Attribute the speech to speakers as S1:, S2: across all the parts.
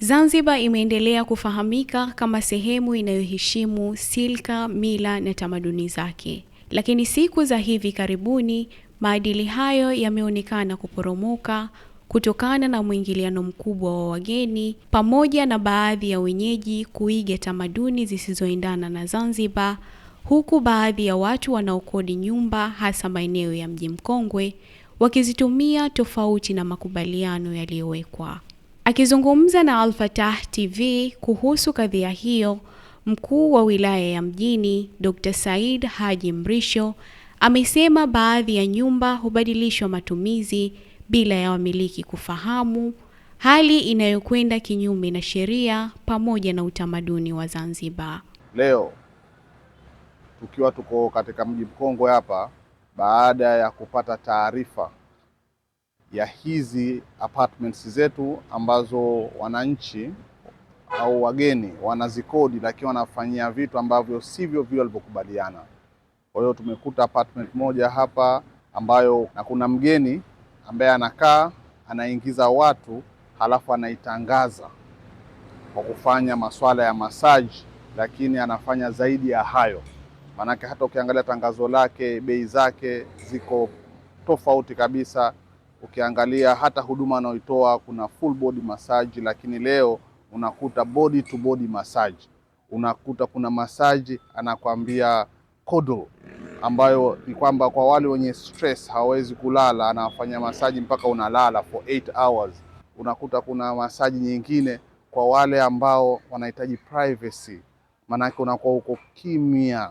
S1: Zanzibar imeendelea kufahamika kama sehemu inayoheshimu silka, mila na tamaduni zake. Lakini siku za hivi karibuni, maadili hayo yameonekana kuporomoka kutokana na mwingiliano mkubwa wa wageni pamoja na baadhi ya wenyeji kuiga tamaduni zisizoendana na Zanzibar, huku baadhi ya watu wanaokodi nyumba hasa maeneo ya Mji Mkongwe wakizitumia tofauti na makubaliano yaliyowekwa. Akizungumza na Al-Fatah TV kuhusu kadhia hiyo, mkuu wa wilaya ya Mjini, Dr. Said Haji Mrisho, amesema baadhi ya nyumba hubadilishwa matumizi bila ya wamiliki kufahamu, hali inayokwenda kinyume na sheria pamoja na utamaduni wa Zanzibar.
S2: Leo tukiwa tuko katika Mji Mkongwe hapa, baada ya kupata taarifa ya hizi apartments zetu ambazo wananchi au wageni wanazikodi, lakini wanafanyia vitu ambavyo sivyo vile walivyokubaliana. Kwa hiyo tumekuta apartment moja hapa ambayo na kuna mgeni ambaye anakaa anaingiza watu halafu anaitangaza kwa kufanya masuala ya massage, lakini anafanya zaidi ya hayo. Maanake hata ukiangalia tangazo lake, bei zake ziko tofauti kabisa. Ukiangalia hata huduma anayoitoa kuna full body massage, lakini leo unakuta body to body massage. Unakuta kuna massage anakwambia kodo, ambayo ni kwamba kwa wale wenye stress hawezi kulala, anafanya massage mpaka unalala for 8 hours. Unakuta kuna massage nyingine kwa wale ambao wanahitaji privacy, maanake unakuwa uko kimya.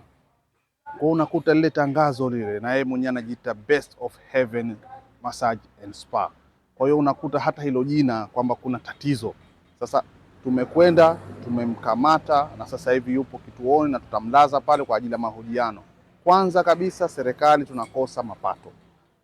S2: Kwa unakuta lile tangazo lile na yeye mwenyewe anajiita Best of Heaven Massage and Spa. Kwa hiyo unakuta hata hilo jina kwamba kuna tatizo. Sasa tumekwenda tumemkamata na sasa hivi yupo kituoni na tutamlaza pale kwa ajili ya mahojiano. Kwanza kabisa serikali tunakosa mapato.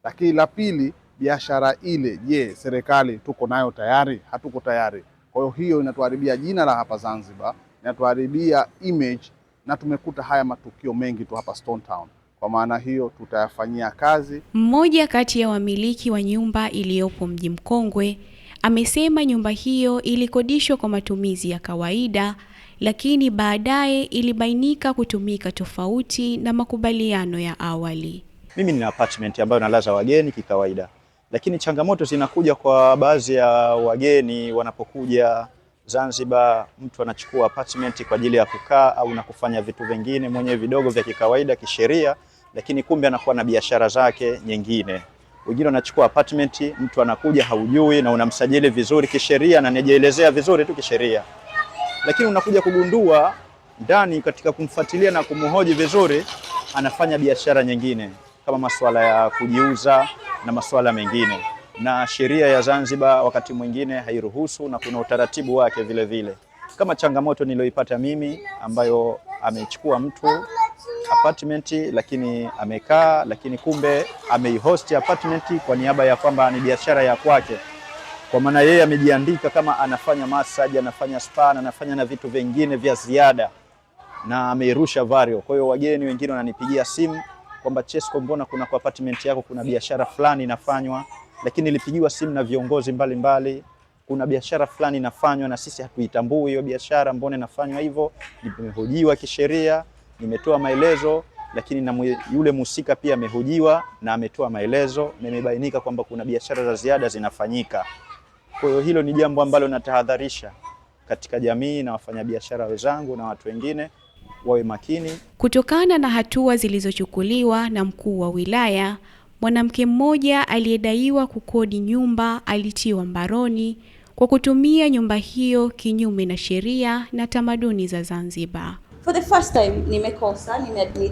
S2: Lakini la pili, biashara ile, je, serikali tuko nayo tayari? Hatuko tayari. Kwa hiyo hiyo inatuharibia jina la hapa Zanzibar, inatuharibia image, na tumekuta haya matukio mengi tu hapa Stone Town. Kwa maana hiyo tutayafanyia kazi.
S1: Mmoja kati ya wamiliki wa nyumba iliyopo Mji Mkongwe amesema nyumba hiyo ilikodishwa kwa matumizi ya kawaida, lakini baadaye ilibainika kutumika tofauti na makubaliano ya awali.
S3: Mimi nina apartment ambayo nalaza wageni kikawaida, lakini changamoto zinakuja kwa baadhi ya wageni wanapokuja Zanzibar. Mtu anachukua apartment kwa ajili ya kukaa au na kufanya vitu vingine mwenyewe vidogo vya kikawaida kisheria, lakini kumbe anakuwa na biashara zake nyingine. Wengine wanachukua apartment, mtu anakuja haujui na unamsajili vizuri kisheria na anajielezea vizuri tu kisheria, lakini unakuja kugundua ndani katika kumfuatilia na kumhoji vizuri anafanya biashara nyingine kama masuala ya kujiuza na masuala mengine, na sheria ya Zanzibar wakati mwingine hairuhusu na kuna utaratibu wake vile vile. Kama changamoto niliyoipata mimi, ambayo amechukua mtu apartment lakini amekaa, lakini kumbe ameihost apartment kwa niaba ya kwamba ni biashara ya kwake. Kwa maana yeye amejiandika kama anafanya massage, anafanya spa, anafanya na vitu vingine vya ziada na ameirusha vario. Kwa hiyo wageni wengine wananipigia simu kwamba Chesco, mbona kuna kwa apartment yako kuna biashara fulani inafanywa, lakini nilipigiwa simu na viongozi mbalimbali, kuna biashara fulani inafanywa na sisi hatuitambui hiyo biashara, mbona inafanywa hivyo? Nimehojiwa kisheria, nimetoa maelezo, lakini na yule musika pia amehojiwa na ametoa maelezo, na imebainika kwamba kuna biashara za ziada zinafanyika. Kwa hiyo hilo ni jambo ambalo natahadharisha katika jamii na wafanyabiashara wenzangu na watu wengine wawe makini.
S1: Kutokana na hatua zilizochukuliwa na mkuu wa wilaya, mwanamke mmoja aliyedaiwa kukodi nyumba alitiwa mbaroni kwa kutumia nyumba hiyo kinyume na sheria na tamaduni za Zanzibar.
S4: For the first time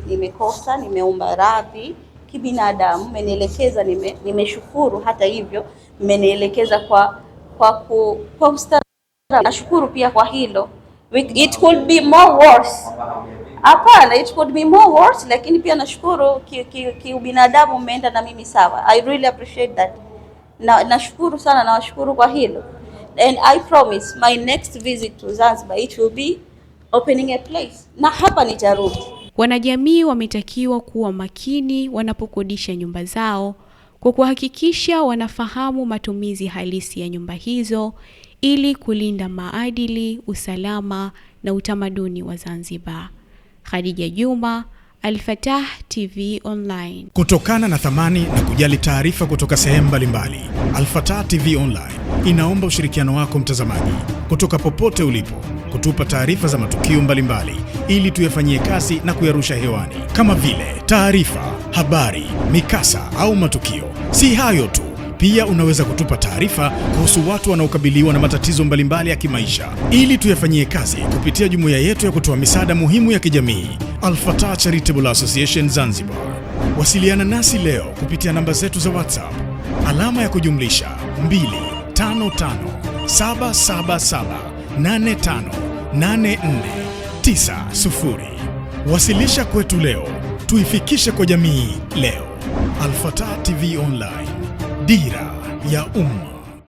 S4: nimekosa, nimeomba radhi kibinadamu, mmenielekeza, nimeshukuru. Hata hivyo mmenielekeza kwa ustaarabu. Nashukuru pia kwa hilo. It could be more worse. Hapana, it could be more worse, lakini pia nashukuru kiubinadamu mmeenda na mimi sawa. I really appreciate that. Nashukuru sana, nawashukuru kwa hilo. And I promise my next visit to Zanzibar it will be opening a place. Na hapa nitarudi.
S1: Wanajamii wametakiwa kuwa makini wanapokodisha nyumba zao kwa kuhakikisha wanafahamu matumizi halisi ya nyumba hizo ili kulinda maadili, usalama na utamaduni wa Zanzibar. Khadija Juma, Al-Fatah TV Online.
S5: Kutokana na thamani na kujali taarifa kutoka sehemu mbalimbali, Al-Fatah TV Online inaomba ushirikiano wako mtazamaji, kutoka popote ulipo, kutupa taarifa za matukio mbalimbali ili tuyafanyie kazi na kuyarusha hewani, kama vile taarifa, habari, mikasa au matukio. Si hayo tu, pia unaweza kutupa taarifa kuhusu watu wanaokabiliwa na matatizo mbalimbali ya kimaisha ili tuyafanyie kazi kupitia jumuiya yetu ya kutoa misaada muhimu ya kijamii, Al-Fatah Charitable Association Zanzibar. Wasiliana nasi leo kupitia namba zetu za WhatsApp alama ya kujumlisha 25577858490. Wasilisha kwetu leo, tuifikishe kwa jamii leo. Al-Fatah TV Online, dira ya umma.